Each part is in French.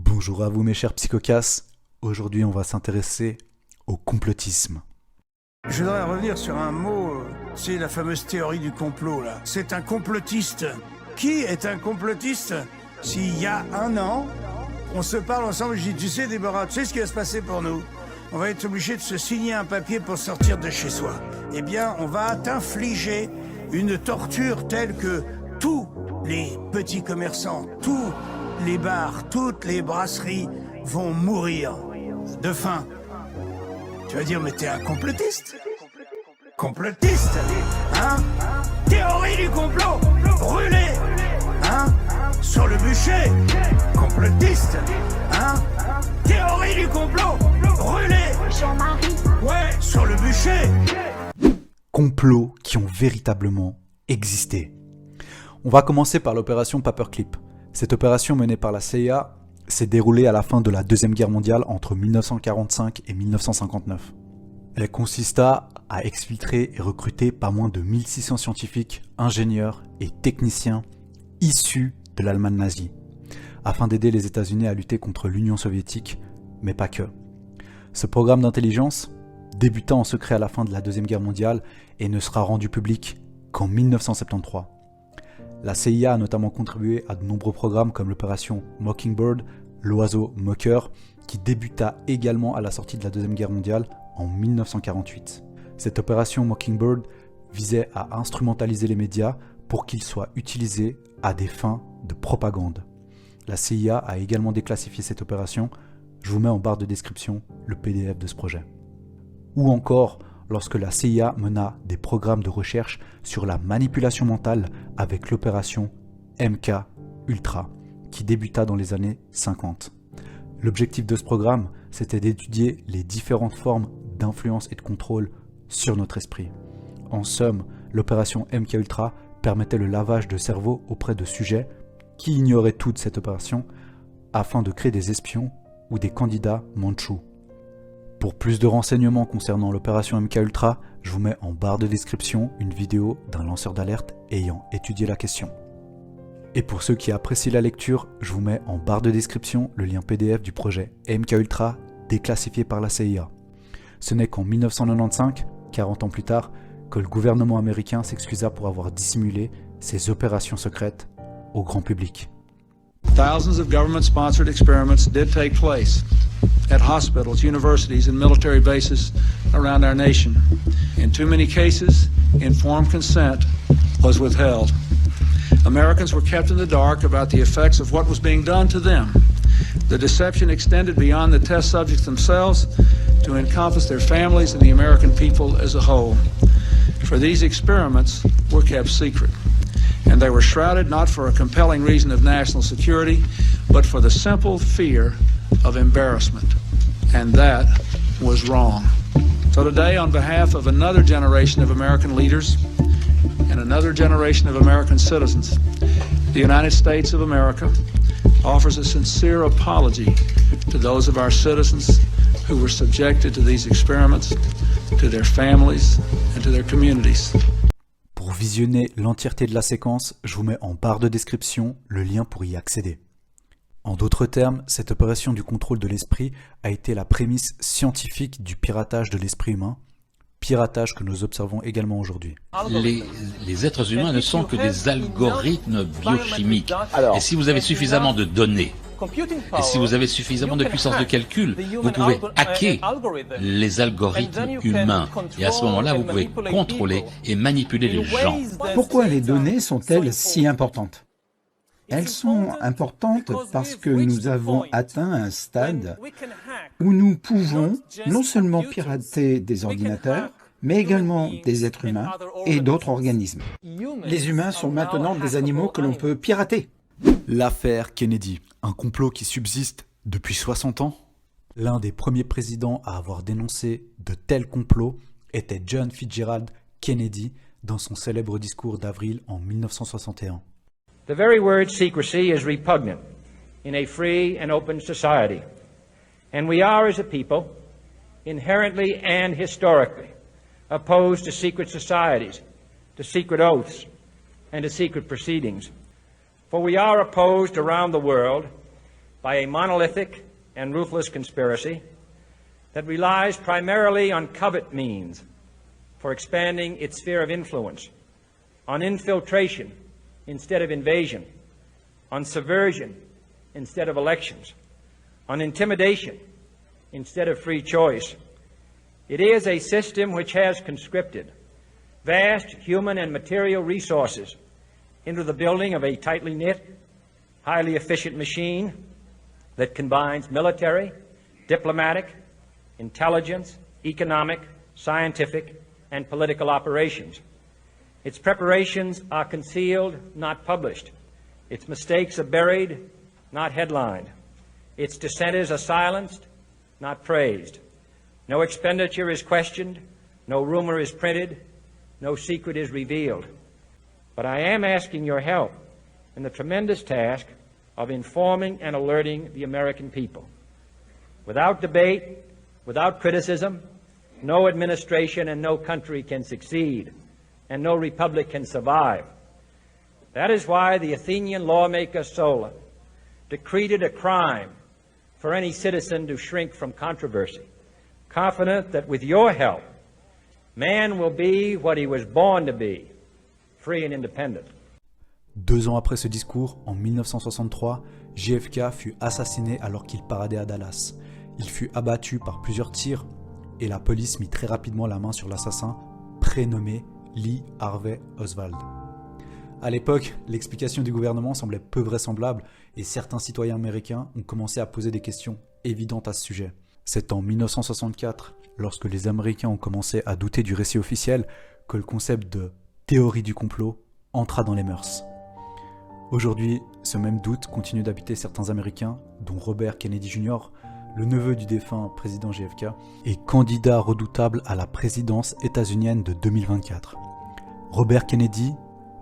Bonjour à vous mes chers psychocasses, aujourd'hui on va s'intéresser au complotisme. Je voudrais revenir sur un mot, c'est la fameuse théorie du complot là. C'est un complotiste. Qui est un complotiste? S'il y a un an, on se parle ensemble, je dis tu sais Déborah, tu sais ce qui va se passer pour nous? On va être obligé de se signer un papier pour sortir de chez soi. Eh bien, on va t'infliger une torture telle que tous les petits commerçants, tous les bars, toutes les brasseries vont mourir de faim. Tu vas dire, mais t'es un complotiste? Complotiste, hein? Théorie du complot, brûlé, hein? Sur le bûcher, complotiste, hein? Théorie du complot, brûlé, Jean-Marie, ouais, sur le bûcher. Complots qui ont véritablement existé. On va commencer par l'opération Paperclip. Cette opération menée par la CIA s'est déroulée à la fin de la Deuxième Guerre mondiale entre 1945 et 1959. Elle consista à exfiltrer et recruter pas moins de 1600 scientifiques, ingénieurs et techniciens issus de l'Allemagne nazie, afin d'aider les États-Unis à lutter contre l'Union soviétique, mais pas que. Ce programme d'intelligence débuta en secret à la fin de la Deuxième Guerre mondiale et ne sera rendu public qu'en 1973. La CIA a notamment contribué à de nombreux programmes comme l'opération Mockingbird, l'oiseau moqueur, qui débuta également à la sortie de la Deuxième Guerre mondiale en 1948. Cette opération Mockingbird visait à instrumentaliser les médias pour qu'ils soient utilisés à des fins de propagande. La CIA a également déclassifié cette opération. Je vous mets en barre de description le PDF de ce projet. Ou encore, lorsque la CIA mena des programmes de recherche sur la manipulation mentale avec l'opération MK Ultra, qui débuta dans les années 50. L'objectif de ce programme, c'était d'étudier les différentes formes d'influence et de contrôle sur notre esprit. En somme, l'opération MK Ultra permettait le lavage de cerveau auprès de sujets qui ignoraient tout de cette opération afin de créer des espions ou des candidats mandchous. Pour plus de renseignements concernant l'opération MK Ultra, je vous mets en barre de description une vidéo d'un lanceur d'alerte ayant étudié la question. Et pour ceux qui apprécient la lecture, je vous mets en barre de description le lien PDF du projet MK Ultra déclassifié par la CIA. Ce n'est qu'en 1995, 40 ans plus tard, que le gouvernement américain s'excusa pour avoir dissimulé ces opérations secrètes au grand public. Thousands of government-sponsored experiments did take place at hospitals, universities, and military bases around our nation. In too many cases, informed consent was withheld. Americans were kept in the dark about the effects of what was being done to them. The deception extended beyond the test subjects themselves to encompass their families and the American people as a whole. For these experiments were kept secret. And they were shrouded not for a compelling reason of national security, but for the simple fear of embarrassment. And that was wrong. So today, on behalf of another generation of American leaders and another generation of American citizens, the United States of America offers a sincere apology to those of our citizens who were subjected to these experiments, to their families, and to their communities. Pour visionner l'entièreté de la séquence, je vous mets en barre de description le lien pour y accéder. En d'autres termes, cette opération du contrôle de l'esprit a été la prémisse scientifique du piratage de l'esprit humain, piratage que nous observons également aujourd'hui. Les êtres humains ne sont que des algorithmes biochimiques. Et si vous avez suffisamment de données, et si vous avez suffisamment de puissance de calcul, vous pouvez hacker les algorithmes humains. Et à ce moment-là, vous pouvez contrôler et manipuler les gens. Pourquoi les données sont-elles si importantes? Elles sont importantes parce que nous avons atteint un stade où nous pouvons non seulement pirater des ordinateurs, mais également des êtres humains et d'autres organismes. Les humains sont maintenant des animaux que l'on peut pirater. L'affaire Kennedy, un complot qui subsiste depuis 60 ans. L'un des premiers présidents à avoir dénoncé de tels complots était John Fitzgerald Kennedy dans son célèbre discours d'avril en 1961. The very word secrecy is repugnant in a free and open society. And we are, as a people, inherently and historically opposed to secret societies, to secret oaths, and to secret proceedings. For we are opposed around the world by a monolithic and ruthless conspiracy that relies primarily on covert means for expanding its sphere of influence, on infiltration instead of invasion, on subversion instead of elections, on intimidation instead of free choice. It is a system which has conscripted vast human and material resources into the building of a tightly knit, highly efficient machine that combines military, diplomatic, intelligence, economic, scientific, and political operations. Its preparations are concealed, not published. Its mistakes are buried, not headlined. Its dissenters are silenced, not praised. No expenditure is questioned, no rumor is printed, no secret is revealed. But I am asking your help in the tremendous task of informing and alerting the American people. Without debate, without criticism, no administration and no country can succeed, and no republic can survive. That is why the Athenian lawmaker Solon decreed it a crime for any citizen to shrink from controversy, confident that with your help, man will be what he was born to be, free and independent. 2 ans après ce discours, en 1963, JFK fut assassiné alors qu'il paradait à Dallas. Il fut abattu par plusieurs tirs et la police mit très rapidement la main sur l'assassin, prénommé Lee Harvey Oswald. À l'époque, l'explication du gouvernement semblait peu vraisemblable et certains citoyens américains ont commencé à poser des questions évidentes à ce sujet. C'est en 1964, lorsque les Américains ont commencé à douter du récit officiel, que le concept de théorie du complot entra dans les mœurs. Aujourd'hui, ce même doute continue d'habiter certains Américains, dont Robert Kennedy Jr., le neveu du défunt président JFK, et candidat redoutable à la présidence états-unienne de 2024. Robert Kennedy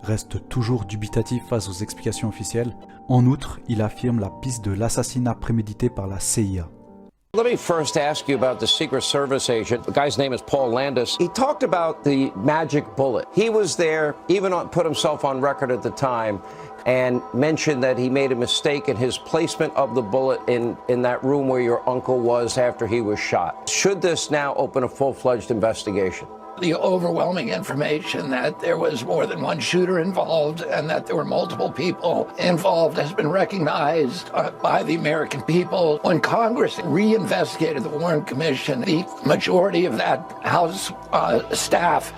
reste toujours dubitatif face aux explications officielles. En outre, il affirme la piste de l'assassinat prémédité par la CIA. Let me first ask you about the Secret Service agent. The guy's name is Paul Landis. He talked about the magic bullet. He was there, even put himself on record at the time, and mentioned that he made a mistake in his placement of the bullet in that room where your uncle was after he was shot. Should this now open a full-fledged investigation? The overwhelming information that there was more than one shooter involved and that there were multiple people involved has been recognized by the American people. When Congress reinvestigated the Warren Commission, the majority of that House staff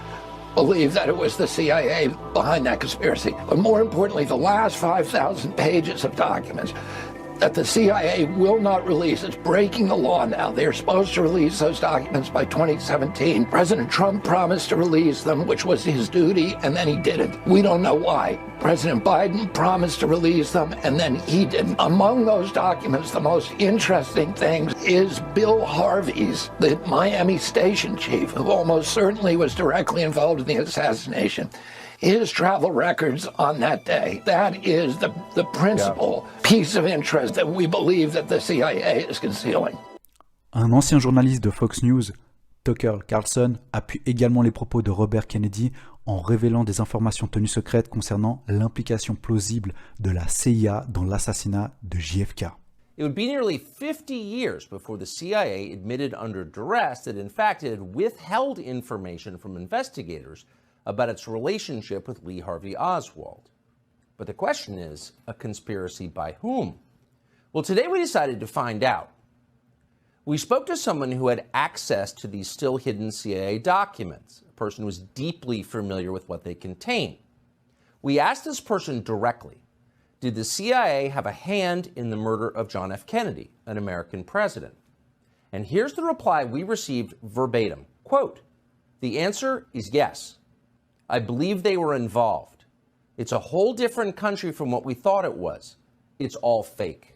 believed that it was the CIA behind that conspiracy. But more importantly, the last 5,000 pages of documents that the CIA will not release. It's breaking the law now. They're supposed to release those documents by 2017. President Trump promised to release them, which was his duty, and then he didn't. We don't know why. President Biden promised to release them, and then he didn't. Among those documents, the most interesting thing is Bill Harvey's, the Miami station chief, who almost certainly was directly involved in the assassination. His travel records on that day. That is the principal piece of interest that we believe that the CIA is concealing. Un ancien journaliste de Fox News, Tucker Carlson, appuie également les propos de Robert Kennedy en révélant des informations tenues secrètes concernant l'implication plausible de la CIA dans l'assassinat de JFK. It would be nearly 50 years before the CIA admitted under duress that in fact it had withheld information from investigators about its relationship with Lee Harvey Oswald. But the question is, a conspiracy by whom? Well, today we decided to find out. We spoke to someone who had access to these still hidden CIA documents, a person who was deeply familiar with what they contain. We asked this person directly, did the CIA have a hand in the murder of John F. Kennedy, an American president? And here's the reply we received verbatim. Quote, the answer is yes. I believe they were involved. It's a whole different country from what we thought it was. It's all fake.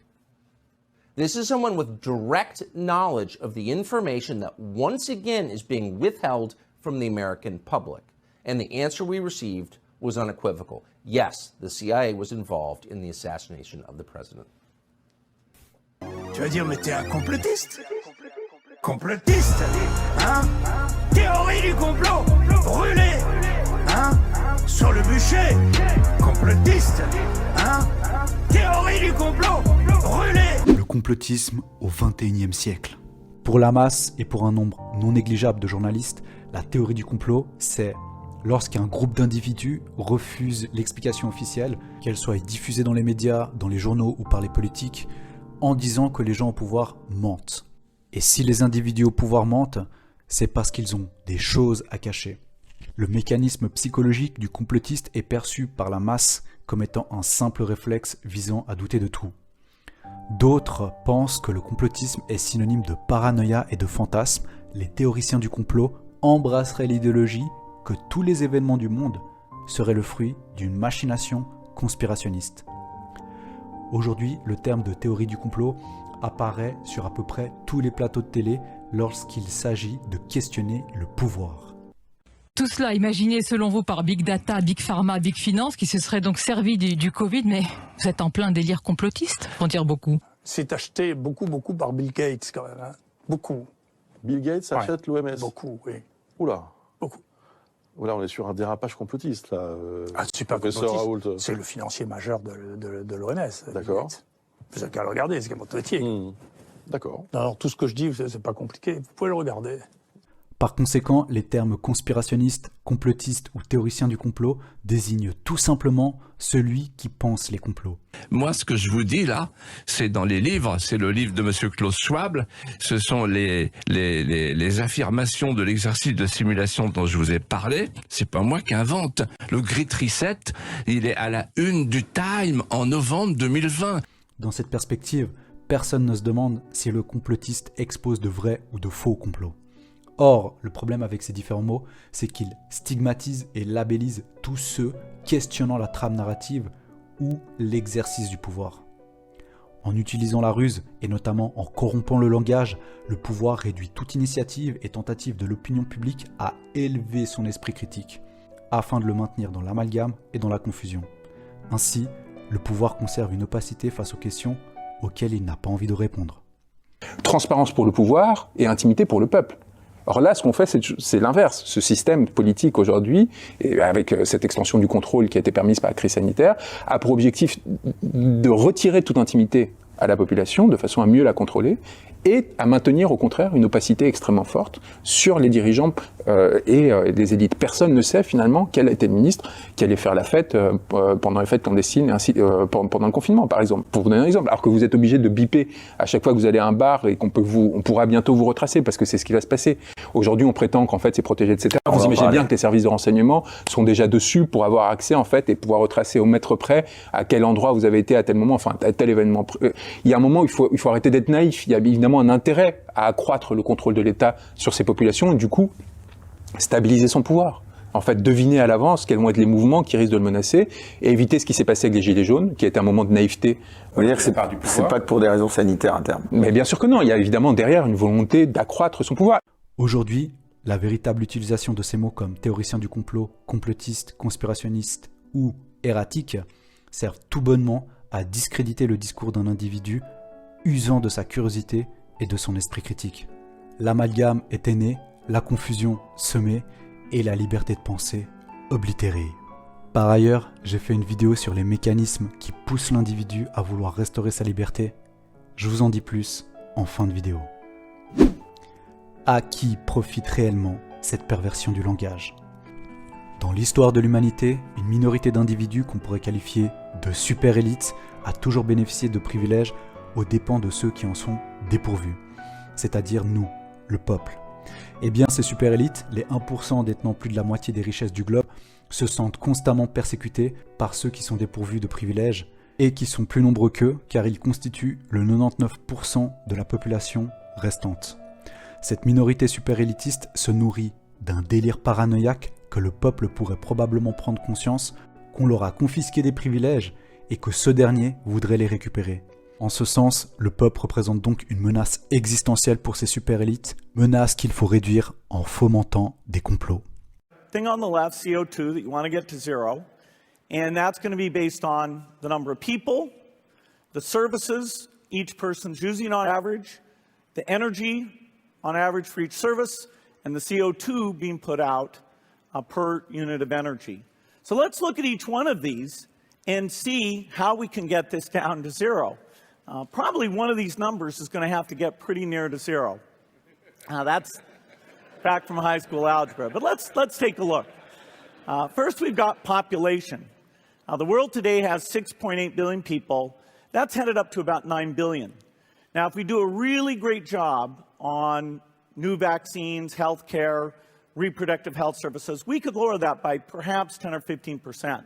This is someone with direct knowledge of the information that once again is being withheld from the American public. And the answer we received was unequivocal. Yes, the CIA was involved in the assassination of the president. Tu vas dire, mais t'es un complotiste? Complotiste, hein? Théorie du complot, brûlé, hein? Sur le bûcher, complotiste, hein? Théorie du complot, brûlé. Le complotisme au XXIe siècle. Pour la masse et pour un nombre non négligeable de journalistes, la théorie du complot, c'est lorsqu'un groupe d'individus refuse l'explication officielle, qu'elle soit diffusée dans les médias, dans les journaux ou par les politiques, en disant que les gens au pouvoir mentent. Et si les individus au pouvoir mentent, c'est parce qu'ils ont des choses à cacher. Le mécanisme psychologique du complotiste est perçu par la masse comme étant un simple réflexe visant à douter de tout. D'autres pensent que le complotisme est synonyme de paranoïa et de fantasme. Les théoriciens du complot embrasseraient l'idéologie que tous les événements du monde seraient le fruit d'une machination conspirationniste. Aujourd'hui, le terme de théorie du complot apparaît sur à peu près tous les plateaux de télé lorsqu'il s'agit de questionner le pouvoir. Tout cela imaginé selon vous par Big Data, Big Pharma, Big Finance, qui se serait donc servi du Covid, mais vous êtes en plein délire complotiste, pour dire beaucoup. C'est acheté beaucoup par Bill Gates quand même, hein. Beaucoup. Bill Gates achète l'OMS. Beaucoup, oui. Oula. Beaucoup. Là, on est sur un dérapage complotiste, là. C'est pas complotiste, c'est le financier majeur de l'OMS. D'accord. Vous avez qu'à le regarder, c'est votre métier. D'accord. Alors, tout ce que je dis, c'est pas compliqué, vous pouvez le regarder. Par conséquent, les termes conspirationniste, complotiste ou théoricien du complot désignent tout simplement celui qui pense les complots. Moi, ce que je vous dis là, c'est dans les livres, c'est le livre de Monsieur Klaus Schwab, ce sont les affirmations de l'exercice de simulation dont je vous ai parlé, c'est pas moi qui invente. Le Great Reset, il est à la une du Time en novembre 2020. Dans cette perspective, personne ne se demande si le complotiste expose de vrais ou de faux complots. Or, le problème avec ces différents mots, c'est qu'ils stigmatisent et labellisent tous ceux questionnant la trame narrative ou l'exercice du pouvoir. En utilisant la ruse, et notamment en corrompant le langage, le pouvoir réduit toute initiative et tentative de l'opinion publique à élever son esprit critique, afin de le maintenir dans l'amalgame et dans la confusion. Ainsi, le pouvoir conserve une opacité face aux questions auxquelles il n'a pas envie de répondre. Transparence pour le pouvoir et intimité pour le peuple. Or là, ce qu'on fait, c'est l'inverse. Ce système politique aujourd'hui, et avec cette extension du contrôle qui a été permise par la crise sanitaire, a pour objectif de retirer toute intimité à la population, de façon à mieux la contrôler, et à maintenir au contraire une opacité extrêmement forte sur les dirigeants et les élites. Personne ne sait finalement quel était le ministre qui allait faire la fête pendant les fêtes clandestines, et ainsi, pendant le confinement par exemple. Pour vous donner un exemple, alors que vous êtes obligé de biper à chaque fois que vous allez à un bar et on pourra bientôt vous retracer parce que c'est ce qui va se passer. Aujourd'hui, on prétend qu'en fait c'est protégé, etc. Vous imaginez bien que les services de renseignement sont déjà dessus pour avoir accès en fait et pouvoir retracer au mètre près à quel endroit vous avez été à tel moment, enfin à tel événement. Il y a un moment où il faut arrêter d'être naïf. Il y a évidemment un intérêt à accroître le contrôle de l'État sur ces populations et du coup stabiliser son pouvoir. En fait, deviner à l'avance quels vont être les mouvements qui risquent de le menacer et éviter ce qui s'est passé avec les Gilets jaunes, qui a été un moment de naïveté. Vous dire que c'est pas pour des raisons sanitaires à terme. Mais bien sûr que non, il y a évidemment derrière une volonté d'accroître son pouvoir. Aujourd'hui, la véritable utilisation de ces mots comme théoricien du complot, complotiste, conspirationniste ou erratique servent tout bonnement à discréditer le discours d'un individu usant de sa curiosité et de son esprit critique. L'amalgame était né, la confusion semée et la liberté de penser oblitérée. Par ailleurs, j'ai fait une vidéo sur les mécanismes qui poussent l'individu à vouloir restaurer sa liberté. Je vous en dis plus en fin de vidéo. À qui profite réellement cette perversion du langage ? Dans l'histoire de l'humanité, une minorité d'individus qu'on pourrait qualifier de super-élites a toujours bénéficié de privilèges aux dépens de ceux qui en sont dépourvus, c'est-à-dire nous, le peuple. Eh bien, ces super-élites, les 1% détenant plus de la moitié des richesses du globe, se sentent constamment persécutés par ceux qui sont dépourvus de privilèges et qui sont plus nombreux qu'eux car ils constituent le 99% de la population restante. Cette minorité super-élitiste se nourrit d'un délire paranoïaque que le peuple pourrait probablement prendre conscience qu'on leur a confisqué des privilèges et que ce dernier voudrait les récupérer. En ce sens, le peuple représente donc une menace existentielle pour ces super-élites, menace qu'il faut réduire en fomentant des complots. Thing on the left, CO2, that you want to get to zero, and that's going to be based on the number of people, the services each person's using on average, the energy on average for each service, and the CO2 being put out per unit of energy. So let's look at each one of these and see how we can get this down to zero. Probably one of these numbers is going to have to get pretty near to zero. That's back from high school algebra, but let's take a look. First, we've got population. The world today has 6.8 billion people. That's headed up to about 9 billion. Now, if we do a really great job on new vaccines, healthcare, reproductive health services, we could lower that by perhaps 10 or 15%.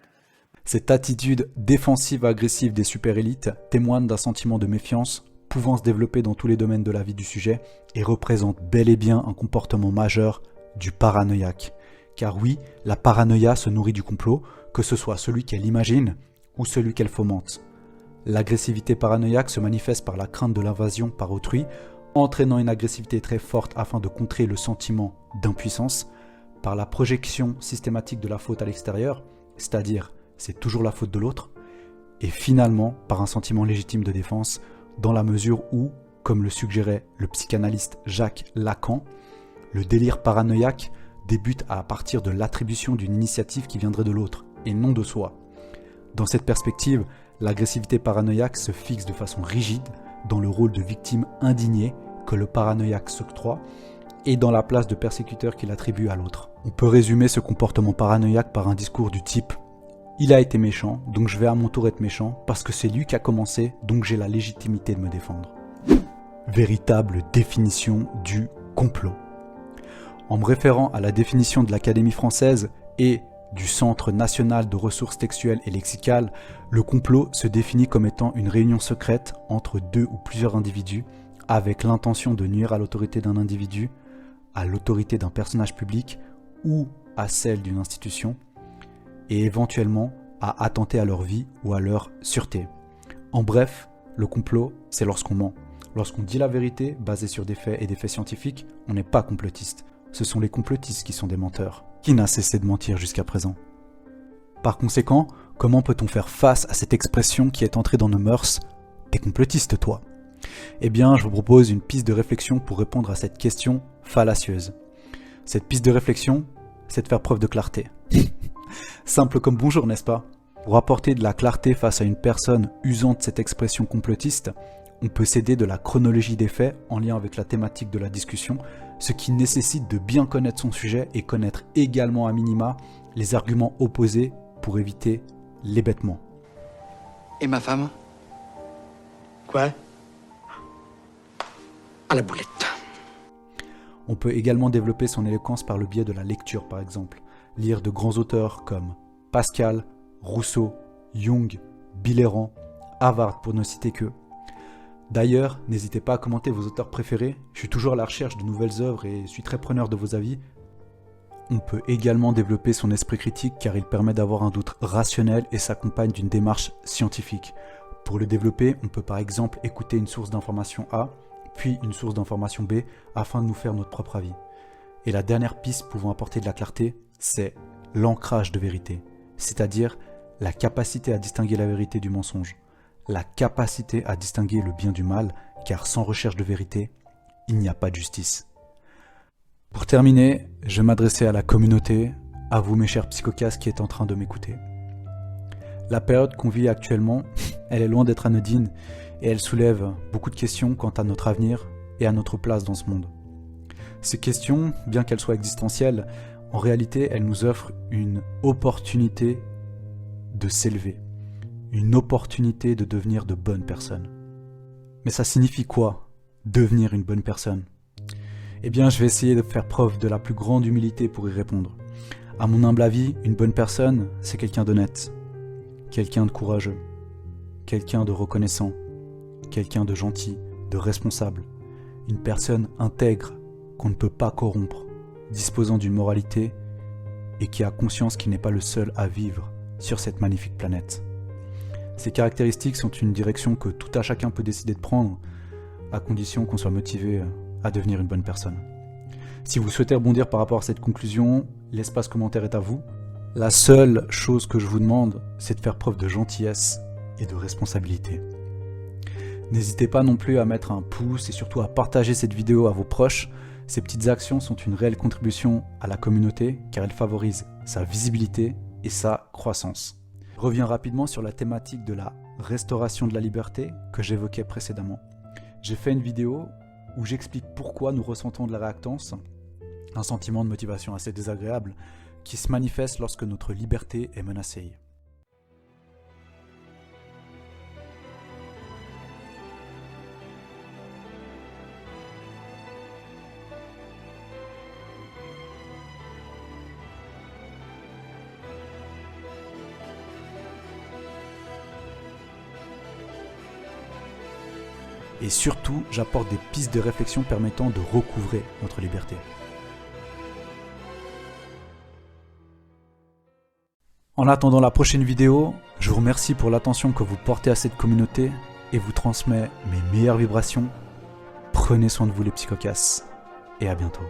Cette attitude défensive-agressive des super-élites témoigne d'un sentiment de méfiance pouvant se développer dans tous les domaines de la vie du sujet et représente bel et bien un comportement majeur du paranoïaque. Car oui, la paranoïa se nourrit du complot, que ce soit celui qu'elle imagine ou celui qu'elle fomente. L'agressivité paranoïaque se manifeste par la crainte de l'invasion par autrui, entraînant une agressivité très forte afin de contrer le sentiment d'impuissance, par la projection systématique de la faute à l'extérieur, c'est-à-dire c'est toujours la faute de l'autre, et finalement par un sentiment légitime de défense, dans la mesure où, comme le suggérait le psychanalyste Jacques Lacan, le délire paranoïaque débute à partir de l'attribution d'une initiative qui viendrait de l'autre, et non de soi. Dans cette perspective, l'agressivité paranoïaque se fixe de façon rigide dans le rôle de victime indignée que le paranoïaque s'octroie et dans la place de persécuteur qu'il attribue à l'autre. On peut résumer ce comportement paranoïaque par un discours du type « Il a été méchant, donc je vais à mon tour être méchant parce que c'est lui qui a commencé, donc j'ai la légitimité de me défendre. » Véritable définition du complot. En me référant à la définition de l'Académie française et du Centre national de ressources textuelles et lexicales, le complot se définit comme étant une réunion secrète entre deux ou plusieurs individus avec l'intention de nuire à l'autorité d'un individu, à l'autorité d'un personnage public ou à celle d'une institution, et éventuellement à attenter à leur vie ou à leur sûreté. En bref, le complot, c'est lorsqu'on ment. Lorsqu'on dit la vérité basée sur des faits et des faits scientifiques, on n'est pas complotiste. Ce sont les complotistes qui sont des menteurs. Qui n'a cessé de mentir jusqu'à présent? Par conséquent, comment peut-on faire face à cette expression qui est entrée dans nos mœurs? T'es complotiste, toi? Eh bien, je vous propose une piste de réflexion pour répondre à cette question fallacieuse. Cette piste de réflexion, c'est de faire preuve de clarté. Simple comme bonjour, n'est-ce pas? Pour apporter de la clarté face à une personne usant de cette expression complotiste, on peut s'aider de la chronologie des faits en lien avec la thématique de la discussion, ce qui nécessite de bien connaître son sujet et connaître également à minima les arguments opposés pour éviter l'hébétement. Et ma femme? Quoi? À la boulette. On peut également développer son éloquence par le biais de la lecture par exemple. Lire de grands auteurs comme Pascal, Rousseau, Jung, Billerand, Havard pour ne citer que. D'ailleurs, n'hésitez pas à commenter vos auteurs préférés, je suis toujours à la recherche de nouvelles œuvres et suis très preneur de vos avis. On peut également développer son esprit critique car il permet d'avoir un doute rationnel et s'accompagne d'une démarche scientifique. Pour le développer, on peut par exemple écouter une source d'information A, puis une source d'information B afin de nous faire notre propre avis. Et la dernière piste pouvant apporter de la clarté, c'est l'ancrage de vérité, c'est-à-dire la capacité à distinguer la vérité du mensonge. La capacité à distinguer le bien du mal, car sans recherche de vérité, il n'y a pas de justice. Pour terminer, je vais m'adresser à la communauté, à vous mes chers psychocastes qui êtes en train de m'écouter. La période qu'on vit actuellement, elle est loin d'être anodine et elle soulève beaucoup de questions quant à notre avenir et à notre place dans ce monde. Ces questions, bien qu'elles soient existentielles, en réalité, elles nous offrent une opportunité de s'élever. Une opportunité de devenir de bonnes personnes. Mais ça signifie quoi, devenir une bonne personne? Eh bien, je vais essayer de faire preuve de la plus grande humilité pour y répondre. À mon humble avis, une bonne personne, c'est quelqu'un d'honnête, quelqu'un de courageux, quelqu'un de reconnaissant, quelqu'un de gentil, de responsable, une personne intègre qu'on ne peut pas corrompre, disposant d'une moralité et qui a conscience qu'il n'est pas le seul à vivre sur cette magnifique planète. Ces caractéristiques sont une direction que tout à chacun peut décider de prendre, à condition qu'on soit motivé à devenir une bonne personne. Si vous souhaitez rebondir par rapport à cette conclusion, l'espace commentaire est à vous. La seule chose que je vous demande, c'est de faire preuve de gentillesse et de responsabilité. N'hésitez pas non plus à mettre un pouce et surtout à partager cette vidéo à vos proches. Ces petites actions sont une réelle contribution à la communauté car elles favorisent sa visibilité et sa croissance. Je reviens rapidement sur la thématique de la restauration de la liberté que j'évoquais précédemment. J'ai fait une vidéo où j'explique pourquoi nous ressentons de la réactance, un sentiment de motivation assez désagréable qui se manifeste lorsque notre liberté est menacée. Et surtout, j'apporte des pistes de réflexion permettant de recouvrer notre liberté. En attendant la prochaine vidéo, je vous remercie pour l'attention que vous portez à cette communauté et vous transmets mes meilleures vibrations. Prenez soin de vous les psychocasses et à bientôt.